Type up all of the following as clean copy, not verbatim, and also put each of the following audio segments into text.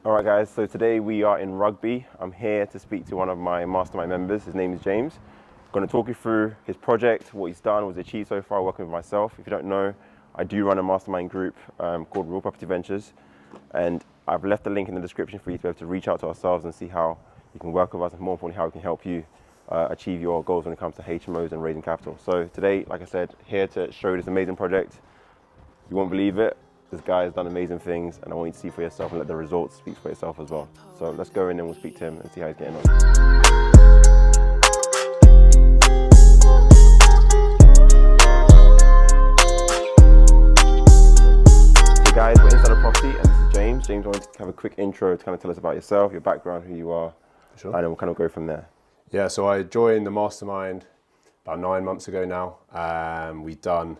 All right, guys, so today we are in Rugby. I'm here to speak to one of my mastermind members. His name is James. I'm going to talk you through his project, what he's done, what he's achieved so far working with myself. If you don't know, I do run a mastermind group called Real Property Ventures, and I've left a link in the description for you to be able to reach out to ourselves and see how you can work with us, and more importantly, how we can help you achieve your goals when it comes to HMOs and raising capital. So today, like I said, here to show you this amazing project. You won't believe it. This guy has done amazing things, and I want you to see for yourself and let the results speak for yourself as well. So let's go in and we'll speak to him and see how he's getting on. Hey guys, we're inside a property, and this is James. James, I want to have a quick intro to kind of tell us about yourself, your background, who you are, Sure. and then we'll kind of go from there. Yeah, so I joined the mastermind about 9 months ago now. We've done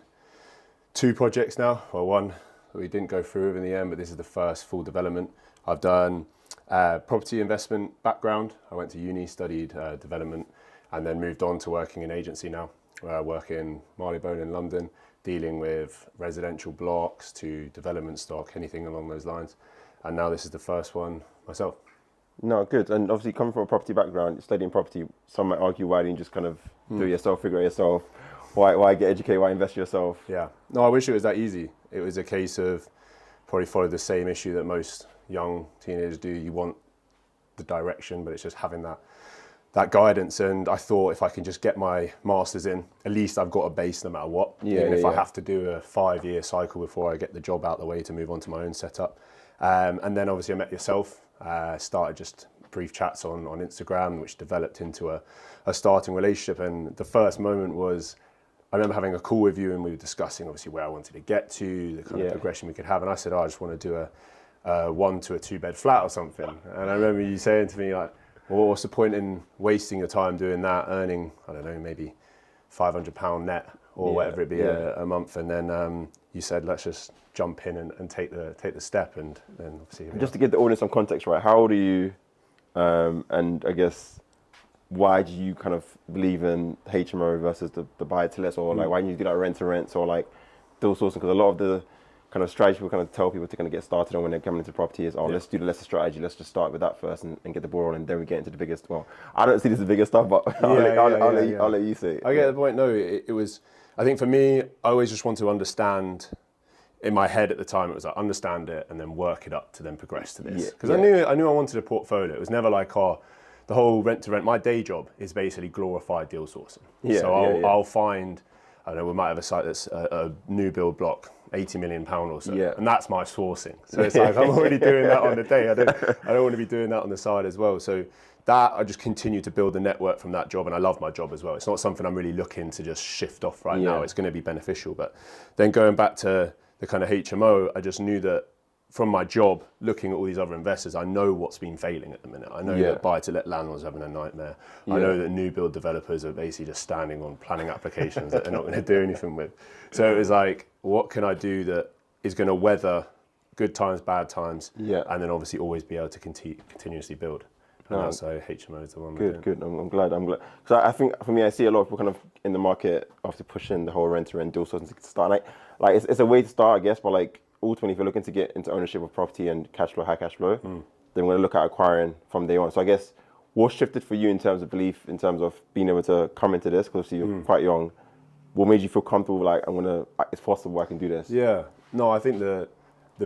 2 projects now, well, one that we didn't go through in the end, but this is the first full development. I've done property investment background. I went to uni, studied development, and then moved on to working in agency now. I work in Marylebone in London, dealing with residential blocks to development stock, anything along those lines. And now this is the first one myself. No, good. And obviously coming from a property background, studying property, some might argue, why didn't you just kind of do it yourself, figure it yourself? Why get educated, why invest yourself? Yeah, no, I wish it was that easy. It was a case of probably follow the same issue that most young teenagers do. You want the direction, but it's just having that guidance. And I thought if I can just get my master's in, at least I've got a base no matter what. Even if I have to do a 5-year cycle before I get the job out of the way to move on to my own setup. And then obviously I met yourself, started just brief chats on Instagram, which developed into a starting relationship. And the first moment was, I remember having a call with you and we were discussing obviously where I wanted to get to, the kind of progression we could have. And I said, I just want to do a 1 to a 2-bed flat or something. And I remember you saying to me like, well, what's the point in wasting your time doing that, earning, I don't know, maybe £500 net or whatever it be a month. And then you said, let's just jump in and take the step. And then obviously, Just to give the audience some context, right? How old are you? And I guess, why do you kind of believe in HMO versus the buy-to-lets, or like why do you do like rent-to-rents, or like those sorts? Because a lot of the kind of strategy we kind of tell people to kind of get started on when they're coming into property is, let's do the lesser strategy, let's just start with that first and get the ball rolling, and then we get into the biggest. Well, I don't see this as the biggest stuff, but I'll let you say it. I get the point. No, it was, I think for me, I always just want to understand. In my head at the time, it was like understand it and then work it up to then progress to this. Because I knew I wanted a portfolio. It was never like, the whole rent to rent. My day job is basically glorified deal sourcing. I'll find, I don't know, we might have a site that's a new build block, £80 million or so, and that's my sourcing. So it's like I'm already doing that on the day. I don't want to be doing that on the side as well. So that I just continue to build the network from that job, and I love my job as well. It's not something I'm really looking to just shift off right now. It's going to be beneficial, but then going back to the kind of HMO, I just knew that from my job, looking at all these other investors, I know what's been failing at the minute. I know that buy-to-let landlords are having a nightmare. I know that new build developers are basically just standing on planning applications that they're not going to do anything with. So it was like, what can I do that is going to weather good times, bad times, and then obviously always be able to continuously build. And that's how HMO is the one. Good. I'm glad. Because I think for me, I see a lot of people kind of in the market after pushing the whole rent-to-rent deal sourcing to start. Like it's a way to start, I guess, but like ultimately, if you're looking to get into ownership of property and cash flow, high cash flow, then we're going to look at acquiring from day one. So I guess what shifted for you in terms of belief, in terms of being able to come into this, because you're quite young, what made you feel comfortable, like, it's possible, I can do this? Yeah. No, I think the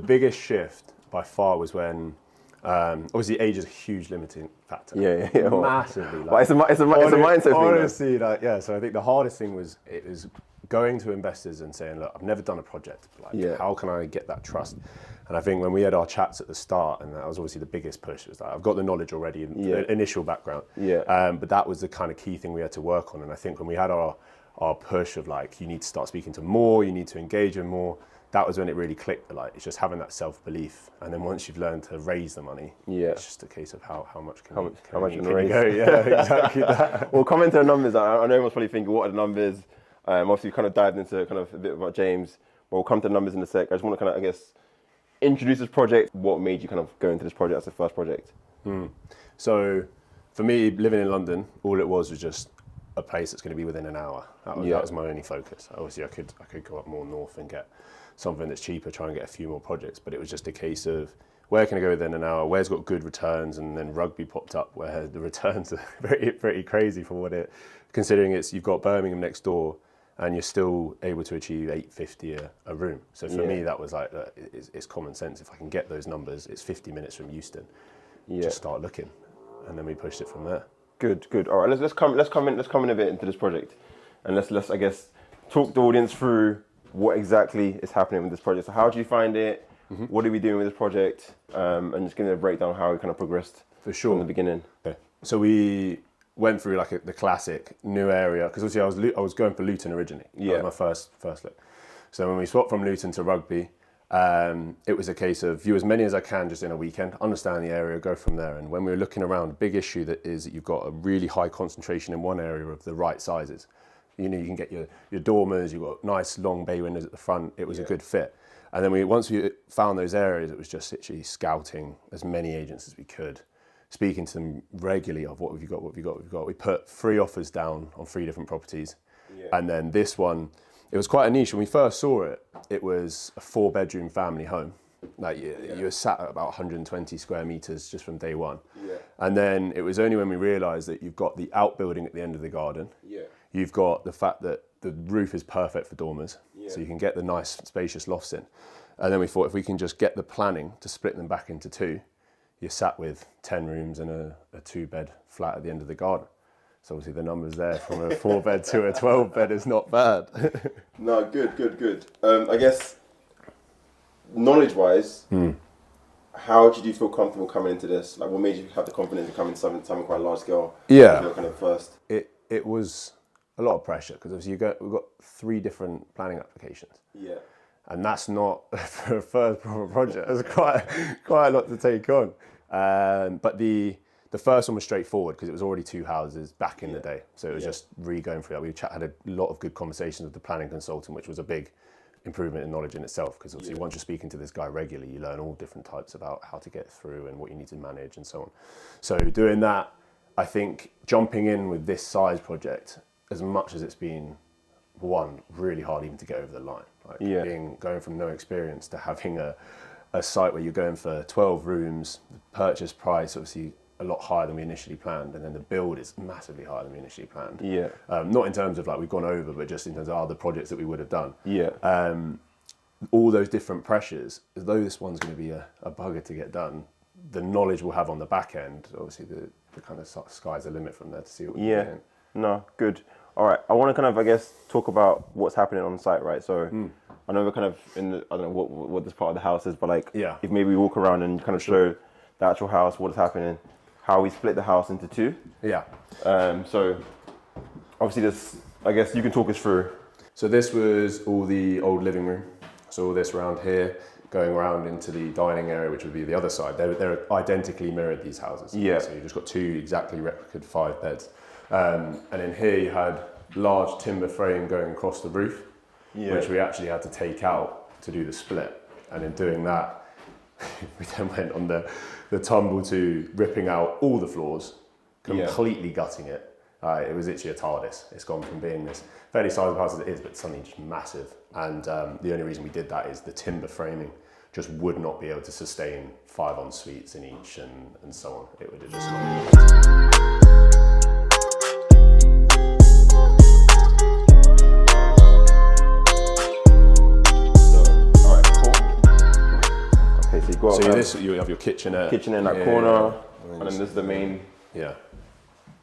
biggest shift by far was when, obviously age is a huge limiting factor. Massively. But it's a mindset thing. Honestly, so I think the hardest thing was, it was going to investors and saying, look, I've never done a project. How can I get that trust? And I think when we had our chats at the start, and that was obviously the biggest push, was that I've got the knowledge already, initial background. But that was the kind of key thing we had to work on. And I think when we had our push of like, you need to start speaking to more, you need to engage in more, that was when it really clicked. Like, it's just having that self-belief. And then once you've learned to raise the money, it's just a case of how much can you raise? Go? Yeah, exactly that. Well, comment on the numbers. I know everyone's probably thinking, what are the numbers? Obviously, we kind of dived into kind of a bit about James, but we'll come to the numbers in a sec. I just want to kind of, I guess, introduce this project. What made you kind of go into this project as the first project? So, for me, living in London, all it was just a place that's going to be within an hour. That was my only focus. Obviously, I could go up more north and get something that's cheaper, try and get a few more projects. But it was just a case of where can I go within an hour? Where's got good returns? And then rugby popped up, where the returns are pretty crazy for what it, considering you've got Birmingham next door, and you're still able to achieve 850 a room. So for me, that was like, it's common sense. If I can get those numbers, it's 50 minutes from Euston. Just start looking, and then we pushed it from there. Good. All right, let's come in a bit into this project, and let's I guess talk the audience through what exactly is happening with this project. So how do you find it? What are we doing with this project? And just give me a breakdown of how we kind of progressed from the beginning. Okay. So we went through like the classic new area, because obviously I was going for Luton originally. That was my first look. So when we swapped from Luton to Rugby, it was a case of view as many as I can just in a weekend, understand the area, go from there. And when we were looking around, the big issue that you've got a really high concentration in one area of the right sizes. You know, you can get your dormers, you've got nice long bay windows at the front. It was a good fit. And then once we found those areas, it was just literally scouting as many agents as we could, speaking to them regularly of what have you got. We put 3 offers down on 3 different properties. And then this one, it was quite a niche. When we first saw it, it was a 4-bedroom family home. Like you were sat at about 120 square meters just from day one. And then it was only when we realized that you've got the outbuilding at the end of the garden. You've got the fact that the roof is perfect for dormers, so you can get the nice spacious lofts in. And then we thought if we can just get the planning to split them back into 2, you're sat with 10 rooms and a 2-bed flat at the end of the garden. So obviously the numbers there from a 4-bed to a 12-bed is not bad. No, good. I guess knowledge-wise, how did you feel comfortable coming into this? Like, what made you have the confidence to come into something quite large scale? Kind of first. It was a lot of pressure, because obviously we've got 3 different planning applications. And that's not for a first proper project. It's quite a lot to take on. But the first one was straightforward because it was already 2 houses back in the day. So it was just going through that. We had a lot of good conversations with the planning consultant, which was a big improvement in knowledge in itself, because obviously once you're speaking to this guy regularly, you learn all different types about how to get through and what you need to manage and so on. So doing that, I think jumping in with this size project, as much as it's been really hard even to get over the line. Like going from no experience to having a site where you're going for 12 rooms, the purchase price obviously a lot higher than we initially planned, and then the build is massively higher than we initially planned. Not in terms of like we've gone over, but just in terms of other projects that we would have done. All those different pressures, as though this one's going to be a bugger to get done, the knowledge we'll have on the back end, obviously the kind of sky's the limit from there to see what we're doing. No, good. All right, I want to kind of, I guess, talk about what's happening on site, right? So I know we're kind of in the, I don't know what this part of the house is, but like, if maybe we walk around and kind of show the actual house, what's happening, how we split the house into 2. So obviously this, I guess you can talk us through. So this was all the old living room. So all this around here, going around into the dining area, which would be the other side. They're identically mirrored, these houses. So you've just got 2 exactly replicated 5 beds. And in here you had large timber frame going across the roof, which we actually had to take out to do the split. And in doing that, we then went on the tumble to ripping out all the floors, completely gutting it. It was literally a TARDIS. It's gone from being this fairly sizable house as it is, but suddenly just massive. And the only reason we did that is the timber framing just would not be able to sustain 5 en suites in each and so on. It would have just not. So you have your kitchenette in that corner, and then this is the main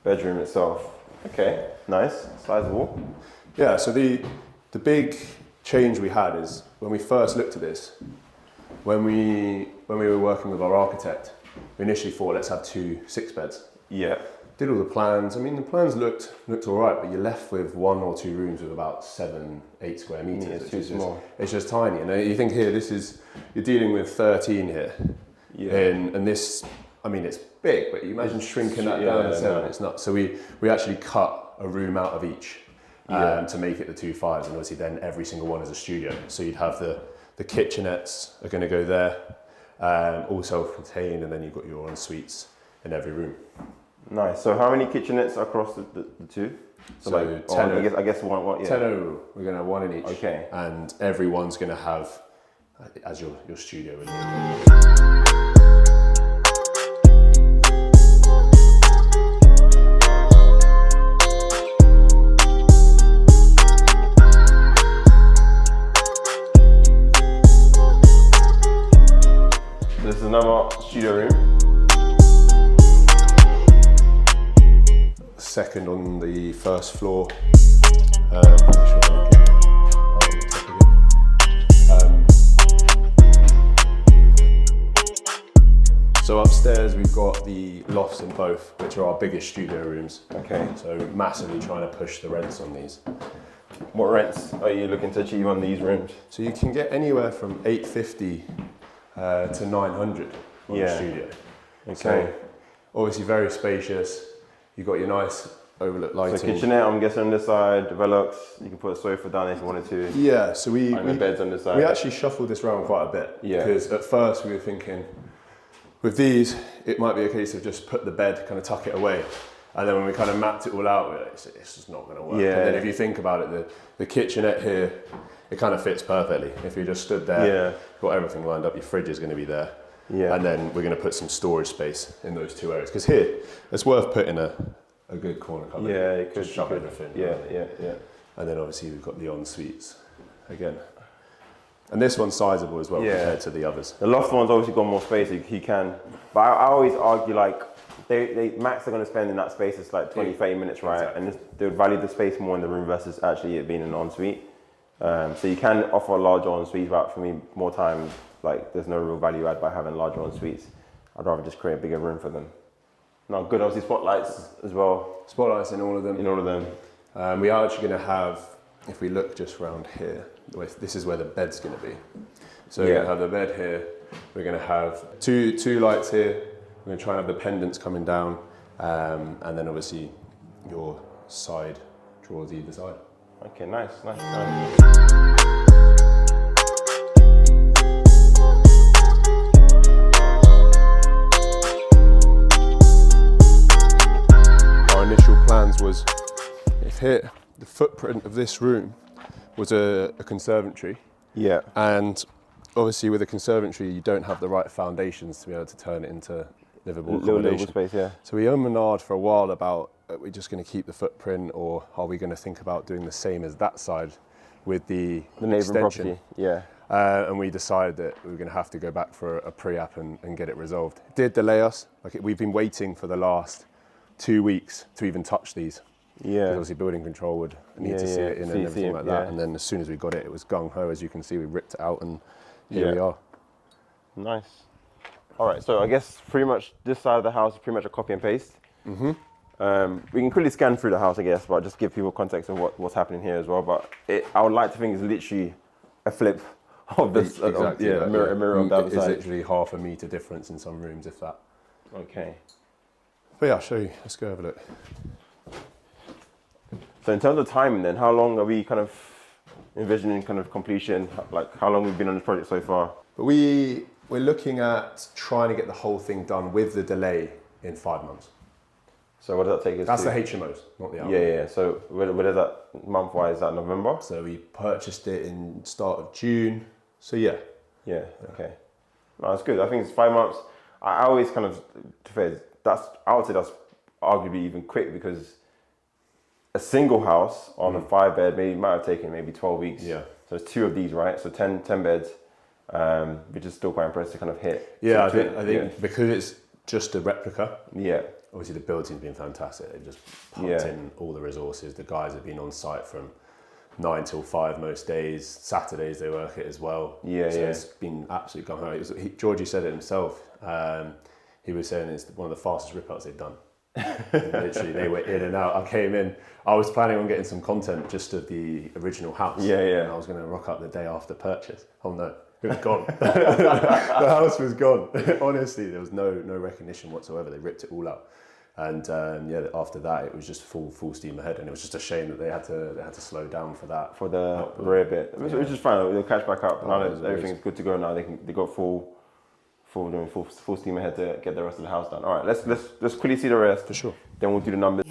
bedroom itself. Okay, nice, sizable. Yeah, so the big change we had is when we first looked at this, when we were working with our architect, we initially thought let's have 2 6-beds. Did all the plans. I mean, the plans looked all right, but you're left with 1 or 2 rooms with about 7-8 square meters. It's too small. It's just tiny. And you think here, you're dealing with 13 here. And this, I mean, it's big, but you imagine shrinking that down to 7. It's not. So we actually cut a room out of each to make it the 2 5s, and obviously then every single one is a studio. So you'd have the kitchenettes are going to go there, all self-contained, and then you've got your en suites in every room. Nice. So how many kitchenettes across the 2? So like 10. I guess one. 10 overall. We're going to have 1 in each. Okay. And everyone's going to have as your studio. studio room. Second on the first floor. Make sure I don't get right on the top of it. So upstairs we've got the lofts in both, which are our biggest studio rooms. Okay. So massively trying to push the rents on these. What rents are you looking to achieve on these rooms? So you can get anywhere from $850 to $900 on the studio. Okay. So obviously very spacious. You've got your nice overlook lighting. So kitchenette, I'm guessing on this side, Velux, you can put a sofa down if you wanted to. Yeah, so we beds on this side. We actually shuffled this around quite a bit. Yeah. Because at first we were thinking, with these, it might be a case of just put the bed, kind of tuck it away. And then when we kind of mapped it all out, we were like, it's just not going to work. Yeah. And then if you think about it, the kitchenette here, it kind of fits perfectly. If you just stood there, got everything lined up, your fridge is going to be there. Yeah. And then we're going to put some storage space in those two areas. Because here, it's worth putting a good corner cupboard. Yeah, you could. Just shove everything. Yeah. And then obviously we've got the en-suites again. And this one's sizable as well compared to the others. The loft one's obviously got more space, so you can. But I always argue like, they max are going to spend in that space is like 20, 30 minutes, right? Exactly. And they would value the space more in the room versus actually it being an ensuite. So you can offer a larger ensuite, but for me, more time, like there's no real value add by having larger ensuites. I'd rather just create a bigger room for them. Now, good, obviously spotlights as well. Spotlights in all of them. In all of them. We are actually going to have, if we look just around here, this is where the bed's going to be. So we're going to have the bed here. We're going to have two lights here. We're going to try and have the pendants coming down, and then obviously your side drawers either side. Okay, nice. Our initial plans was, if here, the footprint of this room was a conservatory. Yeah. And obviously with a conservatory, you don't have the right foundations to be able to turn it into livable accommodation. Space, yeah. So we and ahed for a while about, are we just going to keep the footprint, or are we going to think about doing the same as that side with the neighbouring extension? property, yeah. And we decided that we were going to have to go back for a pre-app and get it resolved. It did delay us. We've been waiting for the last 2 weeks to even touch these. Yeah. Because obviously building control would need to see it in and everything like that. And then as soon as we got it, it was gung-ho. As you can see, we ripped it out and here we are. Nice. All right, so I guess pretty much this side of the house is pretty much a copy and paste. We can quickly scan through the house, I guess, but just give people context of what's happening here as well. But I would like to think it's literally a flip of this, Exactly. a mirror of the other side. It's literally half a metre difference in some rooms, if that. Okay. But yeah, I'll show you. Let's go have a look. So in terms of timing then, how long are we kind of envisioning kind of completion? Like how long we've been on this project so far? But we're looking at trying to get the whole thing done with the delay in 5 months. So what does that take us That's to? the HMOs, not the outlet. Yeah. So where is that month-wise? Is that November? So we purchased it in start of June. So yeah. Yeah, okay. No, that's good. I think it's 5 months. I always kind of, I would say that's arguably even quick, because a single house on a 5-bed might have taken maybe 12 weeks. Yeah. So it's 2 of these, right? So 10 beds, which is still quite impressive to kind of hit. Yeah, So I think because it's just a replica. Yeah. Obviously the build team's been fantastic. They've just pumped in all the resources. The guys have been on site from 9 till 5 most days. Saturdays they work it as well. It's been absolutely gone home. Georgie said it himself. He was saying it's one of the fastest rip-outs they've done. Literally, they were in and out. I came in. I was planning on getting some content just of the original house. And I was going to rock up the day after purchase. Oh no, it was gone. The house was gone. Honestly, there was no recognition whatsoever. They ripped it all out. And after that, it was just full steam ahead. And it was just a shame that they had to slow down for that. For the rear bit, which is fine. They'll catch back up. Now that everything's good to go now, they got full steam ahead to get the rest of the house done. All right, let's quickly see the rest. For sure. Then we'll do the numbers.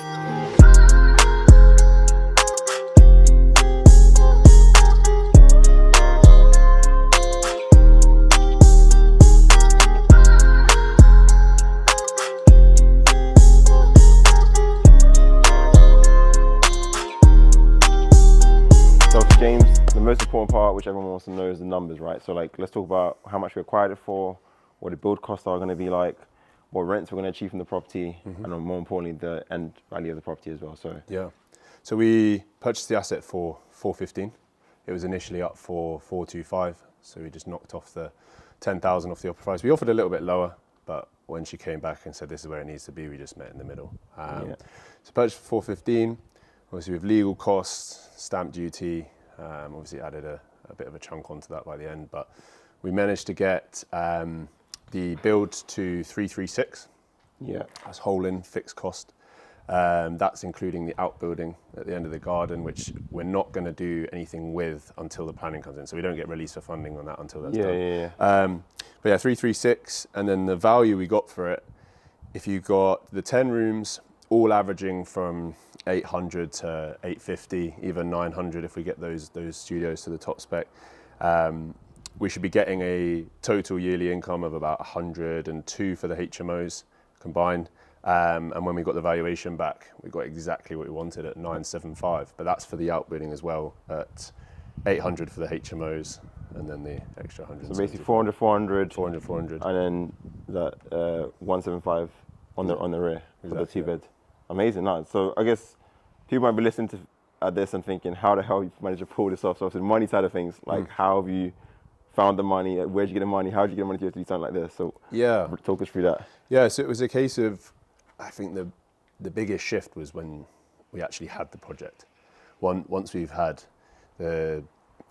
So for James, the most important part, which everyone wants to know, is the numbers, right? So like, let's talk about how much we acquired it for, what the build costs are going to be like, what rents we're going to achieve from the property, and more importantly, the end value of the property as well. So yeah. So we purchased the asset for 415. It was initially up for 425. So we just knocked off the 10,000 off the offer price. We offered a little bit lower, but when she came back and said this is where it needs to be, we just met in the middle. So purchased for 415. Obviously with legal costs, stamp duty, obviously added a bit of a chunk onto that by the end, but we managed to get the build to 336. yeah, That's whole in fixed cost. That's including the outbuilding at the end of the garden, which we're not going to do anything with until the planning comes in. So we don't get release for funding on that until that's done. But yeah, 336, and then the value we got for it, if you got the 10 rooms, all averaging from 800 to 850, even 900 if we get those studios to the top spec. We should be getting a total yearly income of about 102 for the HMOs combined. And when we got the valuation back, we got exactly what we wanted at 975. But that's for the outbuilding as well at 800 for the HMOs, and then the extra 100. So basically 400, 400, 400, and then that 175 on the rear for the 2 bed. Amazing. No, so I guess people might be listening to this and thinking, how the hell you managed to pull this off? So the money side of things, like how have you found the money? Where'd you get the money? How'd you get the money to do something like this? So yeah, talk us through that. Yeah, so it was a case of, I think the biggest shift was when we actually had the project. Once we've had the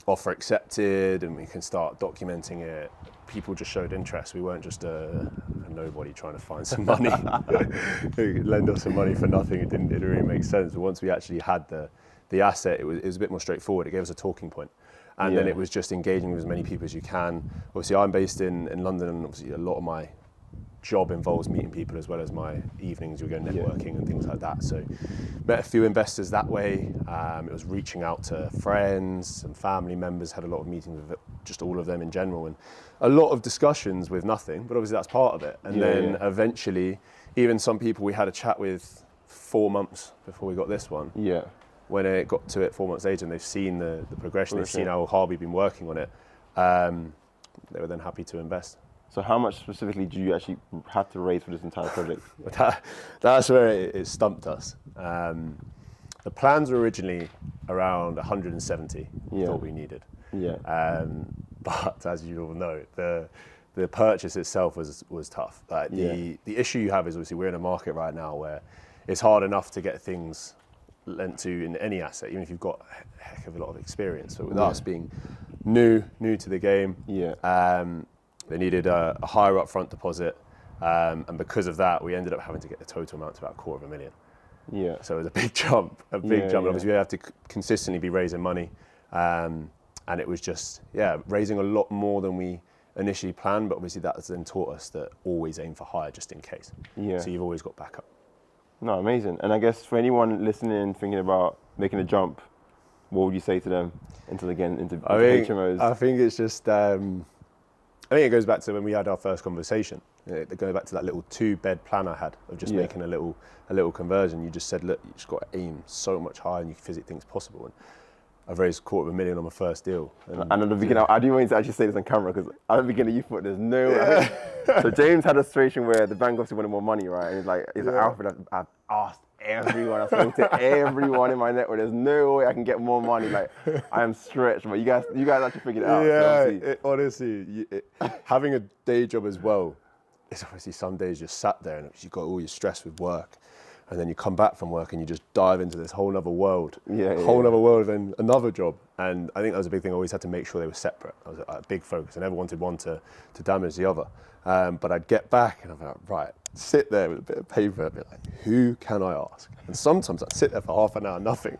offer accepted and we can start documenting it, people just showed interest. We weren't just a nobody trying to find some money, lend us some money for nothing. It didn't really make sense. But once we actually had the asset, it was a bit more straightforward. It gave us a talking point. And then it was just engaging with as many people as you can. Obviously, I'm based in London, and obviously a lot of my job involves meeting people as well as my evenings. We go networking and things like that. So met a few investors that way. It was reaching out to friends and family members, had a lot of meetings with just all of them in general, and a lot of discussions with nothing, but obviously that's part of it. And then eventually, even some people we had a chat with 4 months before we got this one. Yeah. When it got to it 4 months later and they've seen the progression, they've seen how hard we've been working on it, they were then happy to invest. So how much specifically do you actually have to raise for this entire project? That's where it stumped us. The plans were originally around 170, thought we needed. Yeah. But as you all know, the purchase itself was tough. The issue you have is obviously we're in a market right now where it's hard enough to get things lent to in any asset, even if you've got a heck of a lot of experience. But with us being new to the game, they needed a higher upfront deposit, and because of that, we ended up having to get the total amount to about $250,000. Yeah. So it was a big jump, Obviously, we have to consistently be raising money, and it was just raising a lot more than we initially planned. But obviously, that has then taught us that always aim for higher just in case. Yeah. So you've always got backup. No, amazing. And I guess for anyone listening, thinking about making a jump, what would you say to them into HMOs? I think it's just, I think it goes back to when we had our first conversation. Going back to that little 2-bed plan I had of just making a little conversion. You just said, look, you just got to aim so much higher and you can physically think it's possible. And I've raised $250,000 on my first deal. And at the beginning, I do want to actually say this on camera because at the beginning you thought there's no way. So James had a situation where the bank obviously wanted more money, right? And he's like, Alfred, I've asked everyone, I've spoken to everyone in my network. There's no way I can get more money. Like, I am stretched, but you guys actually figured it out. Yeah, so honestly, having a day job as well, it's obviously some days you're sat there and you've got all your stress with work. And then you come back from work and you just dive into this whole other world, other world and another job. And I think that was a big thing. I always had to make sure they were separate. That was a big focus. I never wanted one to damage the other. But I'd get back and I'd be like, right, sit there with a bit of paper and be like, who can I ask? And sometimes I'd sit there for half an hour, nothing.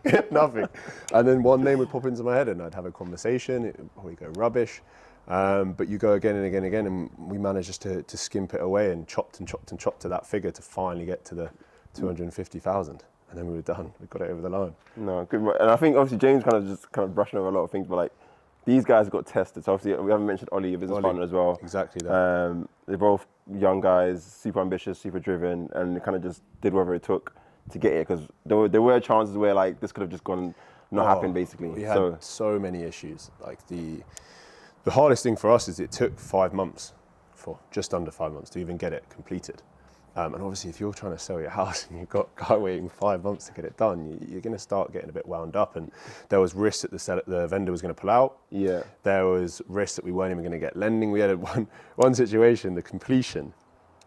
And then one name would pop into my head and I'd have a conversation. It would probably go rubbish. But you go again and again and again. And we managed just to skimp it away and chopped to that figure to finally get to the 250,000, and then we were done. We got it over the line. No, good. And I think obviously James kind of brushing over a lot of things, but like these guys got tested. So obviously we haven't mentioned Ollie, your business partner as well. Exactly that. They're both young guys, super ambitious, super driven, and they kind of just did whatever it took to get here. Because there were chances where like this could have just not happened basically. We had so many issues. Like the hardest thing for us is it took 5 months for just under 5 months to even get it completed. And obviously, if you're trying to sell your house and you've got a guy waiting 5 months to get it done, you're going to start getting a bit wound up. And there was risk that the vendor was going to pull out. Yeah. There was risk that we weren't even going to get lending. We had one situation, the completion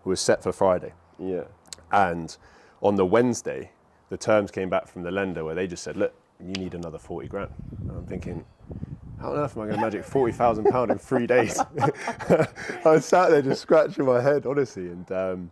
was set for Friday. Yeah. And on the Wednesday, the terms came back from the lender where they just said, look, you need another 40 grand. And I'm thinking, how on earth am I going to magic £40,000 in 3 days? I was sat there just scratching my head, honestly. And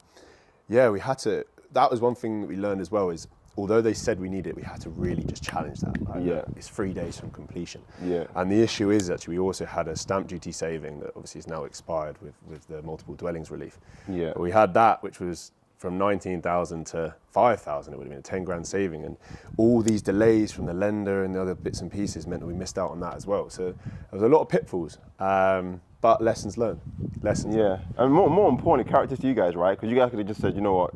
yeah, we had to, that was one thing that we learned as well is, although they said we need it, we had to really just challenge that. Like, Yeah. It's 3 days from completion. Yeah. And the issue is actually, we also had a stamp duty saving that obviously is now expired with the multiple dwellings relief. Yeah. But we had that, which was from 19,000 to 5,000, it would have been a 10 grand saving. And all these delays from the lender and the other bits and pieces meant that we missed out on that as well. So there was a lot of pitfalls, but lessons learned. Lessons. Yeah. And more importantly, characters to you guys, right? Because you guys could have just said, you know what,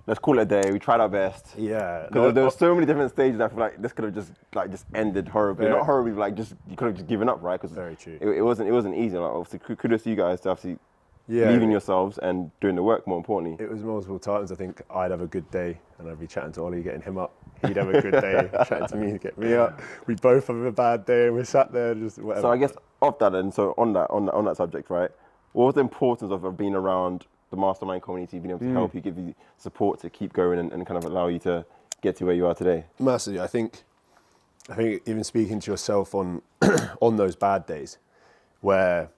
let's call it a day. We tried our best. Yeah. Because there were so many different stages. I feel like this could have just ended horribly. Not horribly, like you could have just given up, right? Because Very true. It wasn't easy. Like, obviously, kudos to you guys to obviously Yeah. believe in yourselves and doing the work. More importantly, It was multiple times. I think I'd have a good day and I'd be chatting to Ollie, getting him up. He'd have a good day, chatting to me to get me up. We both have a bad day and we're sat there just whatever. So I guess of that, and so on that subject, right? What was the importance of being around the mastermind community, being able to help you, give you support to keep going and kind of allow you to get to where you are today? Massively. I think even speaking to yourself on on those bad days, where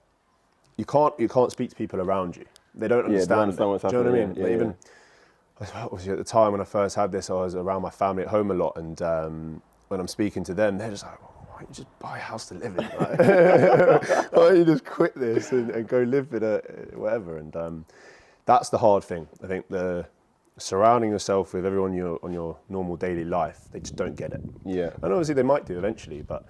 you can't speak to people around you. They don't understand. They don't understand what's Do you know what I happening. mean? Yeah, Even obviously at the time when I first had this, I was around my family at home a lot, and when I'm speaking to them, they're just like, "Why don't you just buy a house to live in? Like, why don't you just quit this and go live in a whatever?" And that's the hard thing. I think surrounding yourself with everyone on your normal daily life, they just don't get it. Yeah. And obviously they might do eventually, but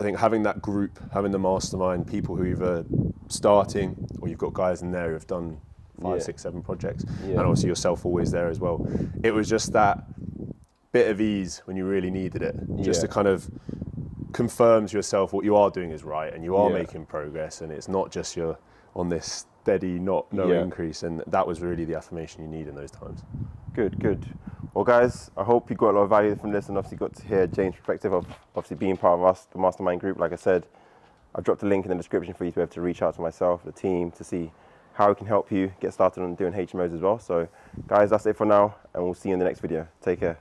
I think having that group, having the mastermind, people who either starting or you've got guys in there who have done 5, 6, 7 projects, and obviously yourself always there as well. It was just that bit of ease when you really needed it, just to kind of confirm to yourself what you are doing is right and you are making progress, and it's not just you're on this steady, no increase. And that was really the affirmation you need in those times. Good. Well, guys, I hope you got a lot of value from this and obviously got to hear James' perspective of obviously being part of us, the mastermind group. Like I said, I've dropped a link in the description for you to be able to reach out to myself, the team, to see how we can help you get started on doing HMOs as well. So, guys, that's it for now, and we'll see you in the next video. Take care.